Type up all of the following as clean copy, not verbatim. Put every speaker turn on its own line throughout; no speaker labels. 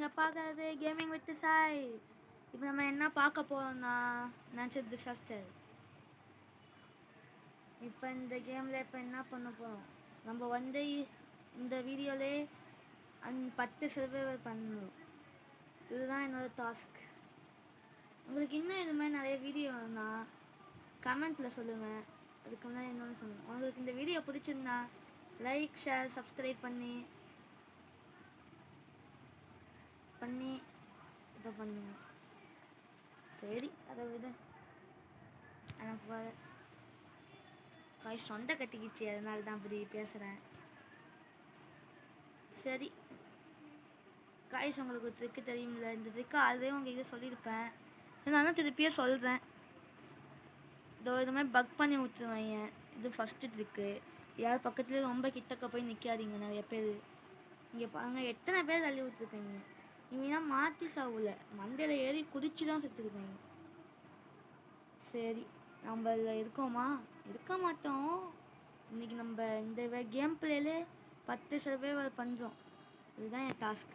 நீங்கள் பார்க்குறது gaming with Sai. இப்போ நம்ம என்ன பார்க்க போகிறோம்னா நேச்சுரல் டிசாஸ்டர். இப்போ இந்த கேமில் இப்போ என்ன பண்ண போகிறோம், நம்ம வந்து இந்த வீடியோவிலே 10 சர்வைவர் பண்ணணும். இதுதான் என்னோடய டாஸ்க். உங்களுக்கு இன்னும் இது மாதிரி நிறைய வீடியோ வேணும்னா கமெண்ட்டில் சொல்லுங்கள். அதுக்கு முன்னாடி என்னன்னு சொல்லுங்கள். உங்களுக்கு இந்த வீடியோ பிடிச்சிருந்தா லைக் ஷேர் சப்ஸ்கிரைப் பண்ணி இதை பண்ணுங்க. சரி, அதை விட எனக்கு காய் சொண்டை கட்டிக்கிச்சு, அதனால தான் அப்படி பேசுகிறேன். சரி காய்ஸ், உங்களுக்கு ஒரு ட்ரிக்கு தெரியுமில்ல. இந்த ட்ரிக்கு ஆல்ரெடி உங்ககிட்ட சொல்லியிருப்பேன், நான் திருப்பியே சொல்கிறேன். இது மாதிரி பக் பண்ணி விட்டுருவாங்க. இது ஃபஸ்ட்டு ட்ரிக்கு. யார் பக்கத்துலேயே ரொம்ப கிட்டக்க போய் நிற்காதீங்க. நிறைய பேர் இங்கே பாருங்கள், எத்தனை பேர் தள்ளி விட்டுருக்கீங்க. இவங்க மாற்றி சாவுல மண்டையில் ஏறி குதிச்சு தான் செத்துருக்காங்க. சரி, நம்ம இதில் இருக்கோமா? இருக்க மாட்டோம். இன்றைக்கி நம்ம இந்த கேம் பிளேலே 10 சர்வைவர் பண்ணுறோம். இதுதான் என் டாஸ்க்.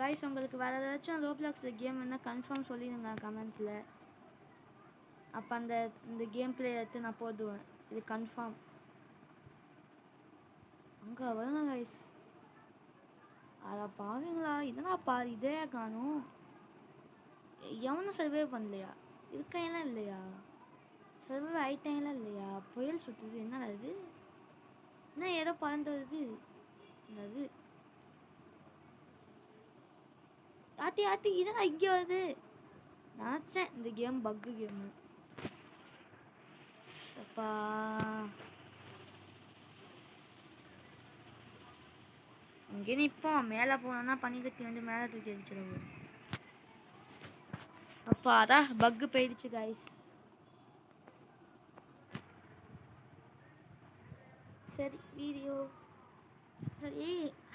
காய்ஸ், உங்களுக்கு வேறு ஏதாச்சும் ரோப்ளாக்ஸில் கேம் வேணால் கன்ஃபார்ம் சொல்லிடுங்க கமெண்ட்டில். அப்போ இந்த கேம் பிளே எடுத்து நான் போடுவேன். இது கன்ஃபார்ம். அங்கே வருங்க காய்ஸ். அதை பாவீங்களா? இதனா பாரு, இதே காணும். எவனும் சர்வே பண்ணலையா? இருக்கையெல்லாம் இல்லையா? சர்வே ஆயிட்டாங்கலாம் இல்லையா? புயல் சுற்றுது. என்ன அது? என்ன ஏதோ பறந்து வருது? என்னது? ஆட்டி ஆட்டி இதெல்லாம் இங்கே வருது. நினச்சேன் இந்த கேம் பக்கு கேமு. அப்பா, இங்கே நிற்போம். மேலே போனோம்னா பனிக்கட்டி வந்து மேலே தூக்கி அடிச்சிடுவோம். அப்பா, அதான் பக்கு போயிடுச்சு காய்ஸ். சரி, வீடியோ சரி.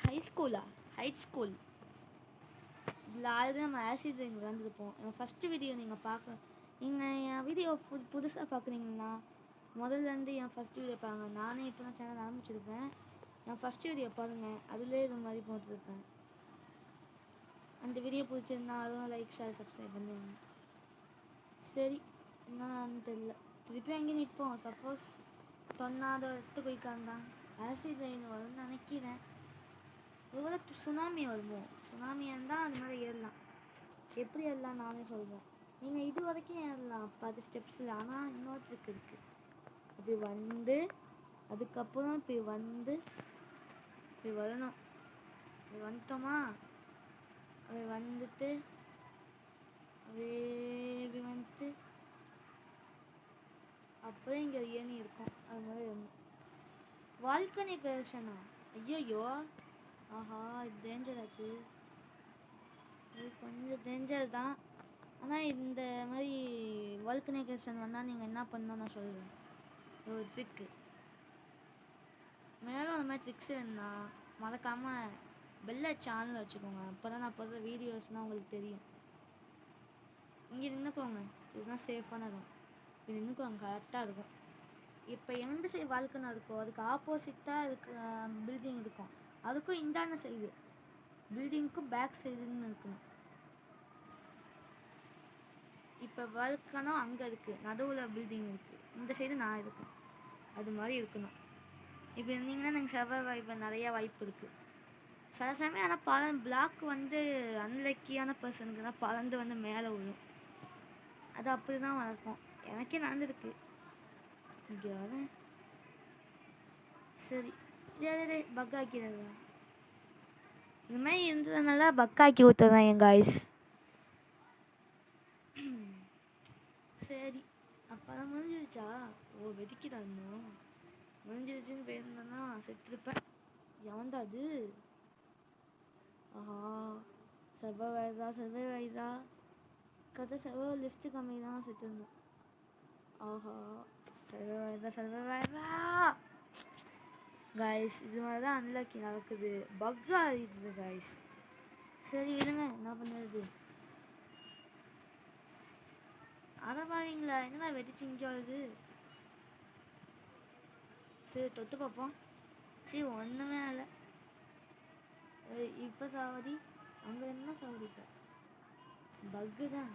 ஹை ஸ்கூல் இதில் ஆல்ரெடி நம்ம ஆசிட் ரெயின் வந்துருப்போம். என் ஃபஸ்ட்டு வீடியோ நீங்கள் நீங்கள் என் வீடியோ புதுசாக பார்க்குறீங்கன்னா முதல்லேருந்து என் ஃபஸ்ட் வீடியோ பாருங்க. நானே இப்போ தான் சேனல் ஆரம்பிச்சிருக்கேன். என் ஃபஸ்ட் வீடியோ பாருங்கள், அதிலே இது மாதிரி போட்டுருப்பேன். அந்த வீடியோ பிடிச்சிருந்தா அதுவும் லைக் ஷேர் சப்ஸ்கிரைப் பண்ணுவாங்க. சரி, என்னன்னு தெரியல. திருப்பி அங்கே நிற்போம். சப்போஸ் தொன்னாத இடத்துக்கு போய்க்காந்தான் ஆசிட் ரெயின் வரும்னு நினைக்கிறேன். எவ்வளோ சுனாமி வருமோ? சுனாமியாக இருந்தால் அது மாதிரி ஏறலாம். எப்படி ஏறலாம் நானே சொல்கிறேன். நீங்கள் இது வரைக்கும் ஏறலாம் 10 ஸ்டெப்ஸில். ஆனால் இன்னொருத்துக்கு இருக்குது. இப்படி வந்து அதுக்கப்புறம் இப்படி வரணும். இப்படி வந்துட்டோமா? அப்படி வந்துட்டு அப்படியே இப்படி வந்துட்டு அப்புறம் இங்கே ஏணி இருக்கும். அது மாதிரி வரணும். வால்கனி பேஷனா? ஐயோ, ஆஹா, இது டேஞ்சர் ஆச்சு. இது கொஞ்சம் டேஞ்சர் தான். ஆனால் இந்த மாதிரி வால்கனைசேஷன் வந்தால் நீங்கள் என்ன பண்ணணும் நான் சொல்லுவேன். ஒரு ட்ரிக்கு. மேலும் அந்த மாதிரி ட்ரிக்ஸ் வேணுன்னா மறக்காமல் பெல்லை சேனல் வச்சுக்கோங்க. அப்போ தான் நான் போடுற வீடியோஸ்னால் உங்களுக்கு தெரியும். இங்கே நின்றுக்கோங்க. இதுதான் சேஃபான இடம். இது நின்றுக்கோங்க, கரெக்டாக இருக்கும். இப்போ எந்த சைடு வால்கனை இருக்கோ அதுக்கு ஆப்போசிட்டாக அதுக்கு பில்டிங் இருக்கும். அதுக்கும் இந்தான சைடு பில்டிங்க்கும் பேக் சைடுன்னு இருக்கணும். இப்போ வால்கனோ அங்கே இருக்குது, நடுவில் பில்டிங் இருக்குது, இந்த சைடு நான் இருக்கேன். அது மாதிரி இருக்கணும். இப்போ இருந்தீங்கன்னா நீங்கள் சர்வைவ் இப்போ நிறையா வாய்ப்பு இருக்குது. சில சமயம் ஆனால் பிளாக் வந்து அன்லக்கியான பர்சனுக்கு தான் பறந்து வந்து மேலே விழும். அது அப்படி தான் வளர்க்கும். எனக்கே நடந்துருக்கு. இங்கே வரேன். சரி, இதே பக் ஆக்கிறதா? இது மாதிரி இருந்ததுனால பக்காக்கி ஊற்றுறேன் என் காய்ஸ். சரி, அப்போதான் முடிஞ்சிருச்சா? ஓ, வெடிக்குதா? இன்னும் முடிஞ்சிருச்சுன்னு போயிருந்தேன்னா செத்துருப்பேன். எவன்டா அது? ஆஹா, சர்வைவ் கதை சர்வைவ் லிஸ்ட்டு கம்மி தான் செத்துருந்தேன். ஆஹா, சர்வைவ் காய்ஸ். இது மாதிரி தான் அன்லக்கி நடக்குது. பக் ஆகிடுது காய்ஸ். சரி விடுங்க, என்ன பண்ணுறது? அதை பாருங்களா, என்னடா வெடிச்சு இங்கே வருது? சரி, தொட்டு பார்ப்போம். சரி, ஒன்றுமே இல்லை. இப்போ சாவதி அங்கே என்ன சொல்லிட்ட பக்கு தான்.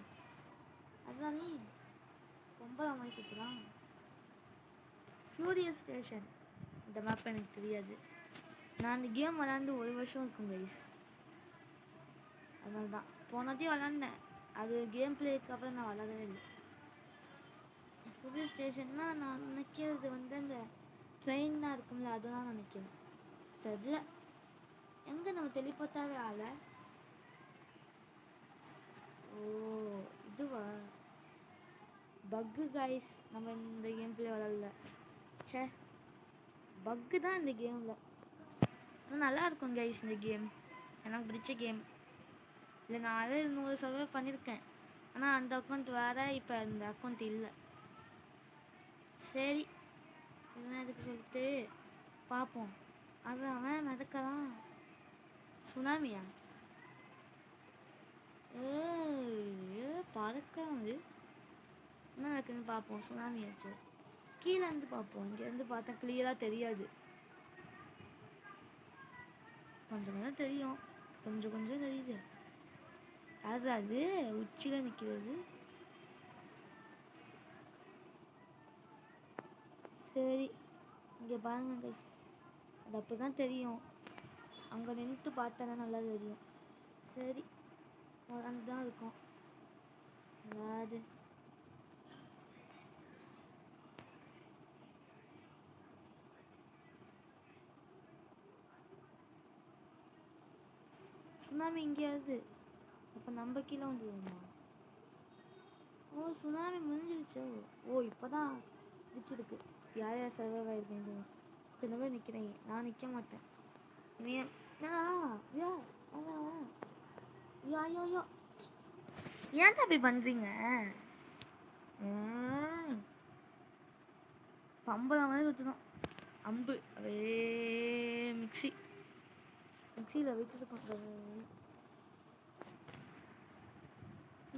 அதுதான் நீ ரொம்ப மாதிரி சுற்றுலாம். ஃப்யூரியஸ் ஸ்டேஷன் இந்த மேப் எனக்கு தெரியாது. நான் அந்த கேம் விளாண்டு 1 வருஷம் இருக்கும் கைஸ். அதனால தான் போனதையும் விளாண்டேன். அது கேம் பிளேக்கு அப்புறம் நான் விளாடவே இல்லை. ஃப்யூரியஸ் ஸ்டேஷன்னா நான் நினைக்கிறது வந்து அந்த ட்ரெயின் தான் இருக்கும்ல, அதுதான் நினைக்கிறேன். தெரியல எங்கே நம்ம தெளிப்பத்தாவே ஆள. ஓ இதுவா பக்கு கைஸ். நம்ம இந்த கேம் பிளே விளாடல. சே பக்கு தான் இந்த கேமில். ஆனால் நல்லா இருக்கும் கைஸ் இந்த கேம். எனக்கு பிடிச்ச கேம். இல்லை நான் அதே 100 சர்வே பண்ணியிருக்கேன். ஆனால் அந்த அக்கௌண்ட் வேறு, இப்போ அந்த அக்கௌண்ட் இல்லை. சரி என்ன இதுக்கு சொல்லிட்டு பார்ப்போம். அது அவன் மிதக்கலாம். சுனாமியா? பறக்கம். அது என்ன நடக்குதுன்னு பார்ப்போம். சுனாமியாச்சு கீழே இருந்து பார்ப்போம். இங்கேருந்து பார்த்தா கிளியராக தெரியாது. கொஞ்சம் கொஞ்சம் தெரியும், கொஞ்சம் கொஞ்சம் தெரியுது. அது உச்சியில் நிற்கிறது. சரி இங்கே பாருங்க கைஸ், அது அப்படி தான் தெரியும். அங்கே நின்று பார்த்தா நல்லா தெரியும். சரி வளர்ந்து தான் இருக்கும். அது சுனாமி இங்கேயாவது அப்போ நம்ம கீழே வந்துடுவோமா? ஓ சுனாமி முடிஞ்சிருச்சோ. ஓ இப்போ தான் இடிச்சிருக்கு. யார் யார் சர்வைவ் ஆகிருக்கீங்க? இத்தனை பேர் நிற்கிறீங்க. நான் நிற்க மாட்டேன். நீ யா யோ ஏன் தான் அப்படி பண்ணுறீங்க? பம்பரம் மாதிரி சுற்றணும். அம்பு அப்படியே மிக்சியில் வைத்துருக்கோம்.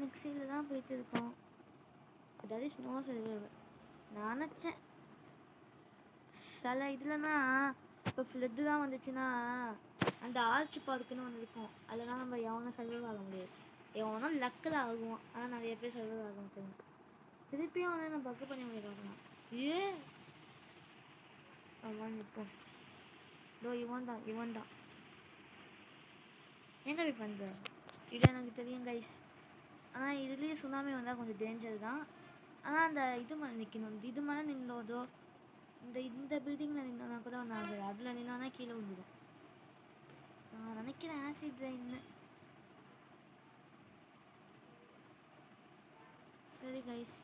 மிக்சியில் தான் போய்த்துருக்கோம். That is no survive. நான் நினச்சேன் சில இதுலனா இப்போ ஃப்ளட்டு தான் வந்துச்சுன்னா அந்த ஆர்ச் பார்க்குன்னு ஒன்று இருக்கும். அதெல்லாம் நம்ம எவனும் சர்வைவ் ஆக முடியாது. எவனும் லக்கில் ஆகுவான். ஆனால் நிறைய பேர் சர்வைவ் ஆக மாட்டாங்க. திருப்பியும் அவனை நான் பக்கு பண்ணி முடிய பார்க்கலாம். அவன் நிற்போம். இவன் தான் எங்க போய் பண்ணுற இது எனக்கு தெரியும் கைஸ். ஆனால் இதுலேயே சுனாமி வந்தால் கொஞ்சம் டேஞ்சர் தான். ஆனால் அந்த இது மேலே நிற்கணும். இது மேலே நின்றதோ இந்த பில்டிங்கில் நின்றோன்னா கூட ஒன்று ஆகுது. அதில் நின்னோன்னா கீழே விழுந்துடும். நான் நினைக்கிறேன் ஆசிட் ரெயின்னு. சரி கைஸ்,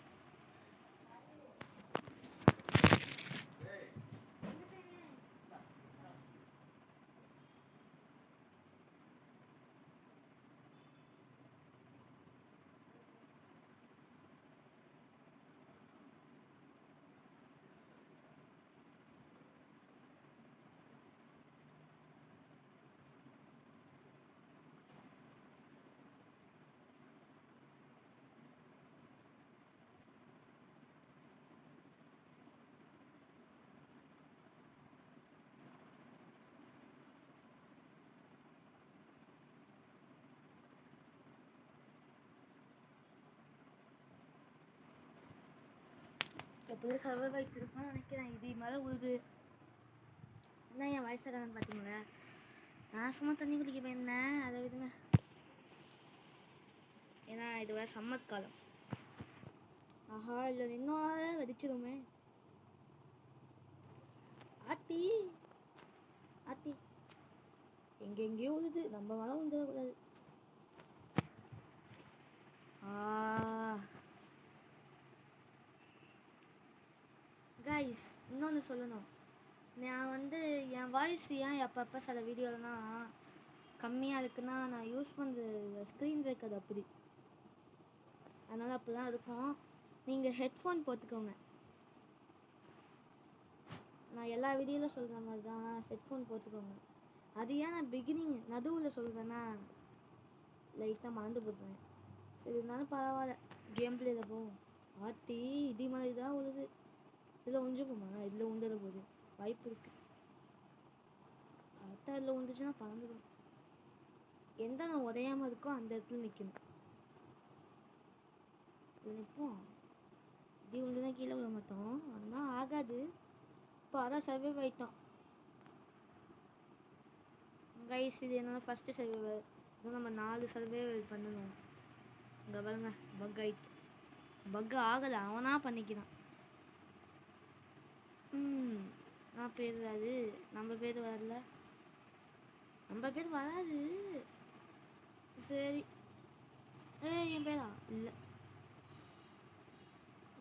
எப்படியும் சர்வைவ் ஆகிட்டுருப்பான்னு நினைக்கிறேன். இது மேலே உழுது என்ன என் வயசாகன்னு பார்த்தீங்களா? நான் சும்மா தண்ணி குடிக்க போயிருந்தேன். அதை விடுங்க. ஏன்னா இது வேறு சம்மர் காலம். ஆஹா இல்லை இன்னும் வெடிச்சிருமே. ஆத்தி ஆத்தி எங்கெங்கேயோ உழுது. நம்ம மேலே வந்துடக்கூடாது. கைஸ் இன்னொன்று சொல்லணும். நான் வந்து என் வாய்ஸ் ஏன் அப்பப்போ சில வீடியோலாம் கம்மியாக இருக்குன்னா நான் யூஸ் பண்ணுற ஸ்க்ரீன் இருக்குது அப்படி. அதனால் அப்படி தான் இருக்கும். நீங்கள் ஹெட்ஃபோன் போட்டுக்கோங்க. நான் எல்லா வீடியோவில் சொல்கிற மாதிரி தான் ஹெட்ஃபோன் போட்டுக்கோங்க. அது ஏன் நான் பிகினிங் நடுவில் சொல்கிறேன்னா லைட்டாக மறந்து போடுறேன். சரி இருந்தாலும் பரவாயில்ல. கேம் பிளேயில் போவோம். ஆத்தி இடி மாதிரி தான் உழுது. இதில் உஞ்சு போமா? இதில் உண்டத போகுது வாய்ப்பு இருக்குது. கரெக்டாக இதில் உந்துச்சுன்னா பறந்துடும். எந்த நான் உடையாமல் இருக்கோ அந்த இடத்துல நிற்கணும். நிற்போம். இப்படி ஒன்று கீழே விட மாட்டோம், அதெல்லாம் ஆகாது. இப்போ அதான் சர்வைவ் ஆகிட்டோம் கைஸ். இது என்னோட ஃபஸ்ட்டு சர்வைவல். இன்னும் நம்ம 4 சர்வைவல் பண்ணணும். இங்கே பாருங்க, பக் ஆகிட்டு. பக் ஆகலை, அவனா பண்ணிக்கிறான். நான் பேர் வராது, நம்ம பேர் வரல, நம்ம பேர் வராது. சரி, என் பேரா இல்லை,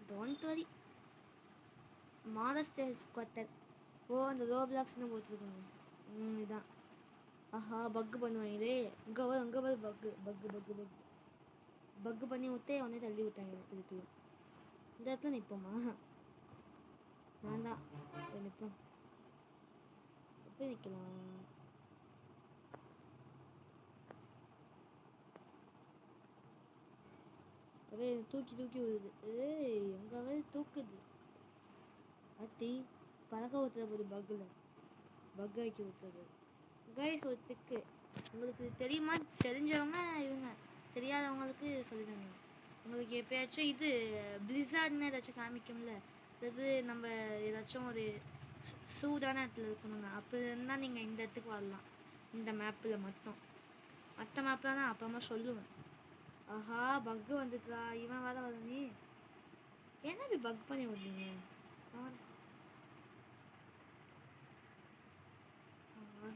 டோன்ட் வரி. மாடஸ்டர்ஸ் குவார்ட்டர். ஓ, அந்த ரோப்ளாக்ஸ்னு போட்டுருக்காங்க. இதான். ஆஹா, பக்கு பண்ணுவாங்களே. இங்கே வர பக்கு பக்கு பக்கு பக்கு பக்கு பண்ணி விட்டே உடனே தள்ளி விட்டாங்க. திருப்பி இந்த இடத்துல நிற்போமா? வேண்டாம், நிற்போம். எப்படி நிற்கலாம்? அப்படியே தூக்கி விடுது. எங்கே தூக்குது. அத்தி பறக்க ஊற்றுற போது பக் ஆக்கி ஊற்றுறது. கைஸ், ஒரு ட்ரிக்கு உங்களுக்கு தெரியுமா? தெரிஞ்சவங்க இருங்க, தெரியாதவங்களுக்கு சொல்லிடுங்க. உங்களுக்கு எப்பயாச்சும் இது பிளிஸார்ட்னு ஏதாச்சும் காமிக்கும்ல, அதாவது நம்ம ஏதாச்சும் ஒரு சூடான இடத்துல இருக்கணுங்க, அப்போ இருந்தால் நீங்கள் இந்த இடத்துக்கு வரலாம். இந்த மேப்பில் மட்டும், மற்ற மேப்பில் தான் அப்புறமா சொல்லுவேன். ஆஹா, பக்கு வந்துட்டா. இவன் வர நீ என்ன இப்படி பக் பண்ணி விடுறீங்க?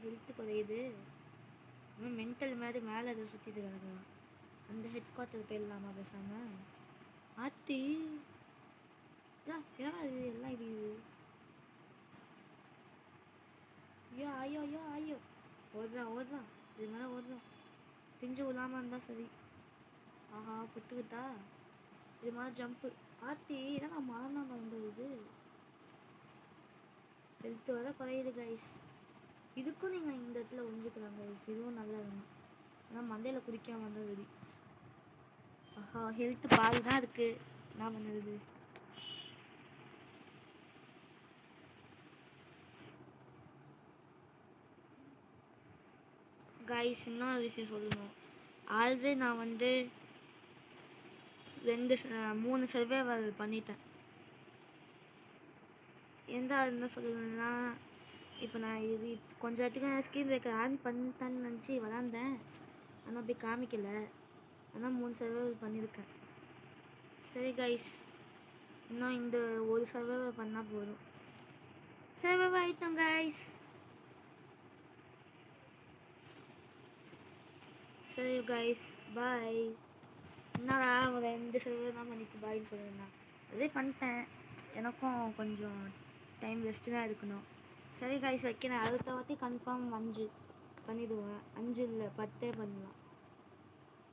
ஹெல்த்து குறையுது. இன்னும் மென்டல் மாதிரி மேலே எதை சுற்றிட்டு கிடக்குறான். அந்த ஹெட் குவார்ட்டர் போயிடலாமா பேசாமல்? ஆத்தி ஏன் அது எல்லாம் இது ஐயோ ஓடுறான். இது மேலே ஓடுறான். திஞ்சு விழாமல் இருந்தால் சரி. ஆஹா, புத்துக்கிட்டா. இது மாதிரி ஜம்ப்பு. ஆத்தி இதான் நான் மறந்தது. ஹெல்த்து வர குறையுது கைஸ். இதுக்கும் நீங்கள் இந்த இடத்துல ஒழிஞ்சிக்கலாம் கைஸ். இதுவும் நல்லா இருக்கும். ஆனால் மண்டையில் குடிக்காமல் வந்தால் சரி. ஆஹா, ஹெல்த்து பாதி தான் இருக்குது. என்ன பண்ணுறது? கைஸ், இன்னொரு விஷயம் சொல்லணும். ஆல்ரெடி நான் 3 சர்வைவல் பண்ணிட்டேன். என்ன சொல்லணும்னா, இப்போ நான் இது கொஞ்சம் இடத்துக்கு ஸ்க்ரீன் பிரேக்கர் ஆன் பண்ணிட்டேன்னு நினச்சி விளாண்டேன். ஆனால் அப்படி காமிக்கலை. ஆனால் 3 சர்வைவல் பண்ணியிருக்கேன். சரி கைஸ், இன்னும் இந்த ஒரு சர்வைவல் பண்ணால் போதும். சர்வைவ் ஆகிட்டோம் கைஸ். சரி கைஸ், பாய். என்னடா ஒரு 2 சர்வைவல் தான் பண்ணிட்டு பாய்ன்னு சொல்லியிருந்தேன். அதே பண்ணிட்டேன். எனக்கும் கொஞ்சம் டைம் ரெஸ்ட்டு தான் இருக்கணும். சரி கைஸ், வைக்கிறேன். அடுத்த வாட்டி கன்ஃபார்ம் 5 பண்ணிடுவேன். 5 இல்லை, 10 பண்ணலாம்.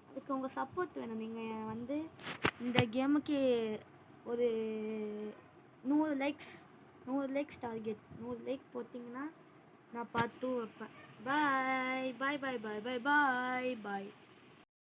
அதுக்கு உங்கள் சப்போர்ட் வேணும். நீங்கள் இந்த கேமுக்கு ஒரு 100 லைக்ஸ் டார்கெட். 100 லைக் போட்டிங்கன்னா நான் பார்த்து வைப்பேன். பாய் பாய் பாய் பாய் பாய் பாய் பாய்.